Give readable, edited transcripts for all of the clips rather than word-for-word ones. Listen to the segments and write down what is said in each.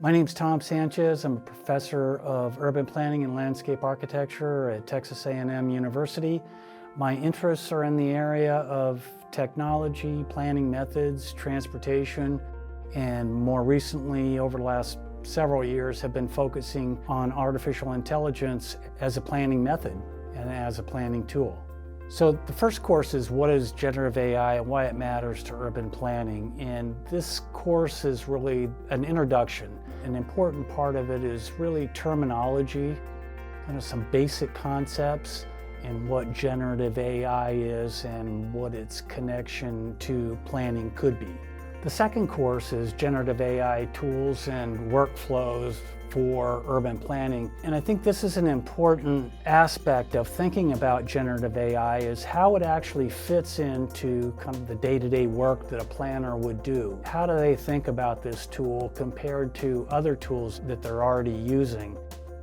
My name's Tom Sanchez. I'm a professor of urban planning and landscape architecture at Texas A&M University. My interests are in the area of technology, planning methods, transportation, and more recently, over the last several years, have been focusing on artificial intelligence as a planning method and as a planning tool. So the first course is what is generative AI and why it matters to urban planning. And this course is really an introduction. An important part of it is really terminology, kind of some basic concepts and what generative AI is and what its connection to planning could be. The second course is generative AI tools and workflows for urban planning. And I think this is an important aspect of thinking about generative AI is how it actually fits into kind of the day-to-day work that a planner would do. How do they think about this tool compared to other tools that they're already using,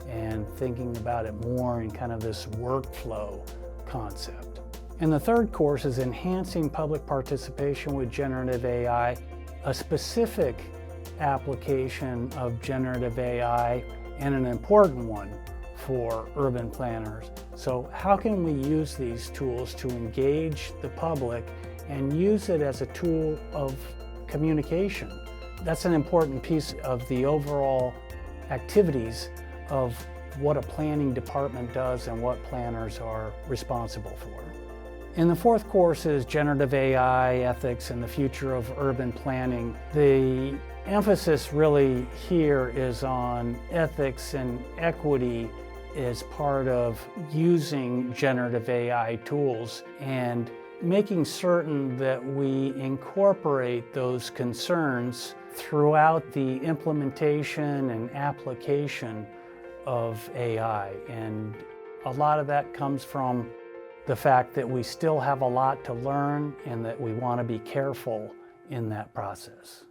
and thinking about it more in kind of this workflow concept. And the third course is enhancing public participation with generative AI, a specific application of generative AI and an important one for urban planners. So how can we use these tools to engage the public and use it as a tool of communication? That's an important piece of the overall activities of what a planning department does and what planners are responsible for. And the fourth course is Generative AI, Ethics, and the Future of Urban Planning. The emphasis really here is on ethics and equity as part of using generative AI tools and making certain that we incorporate those concerns throughout the implementation and application of AI. And a lot of that comes from the fact that we still have a lot to learn and that we want to be careful in that process.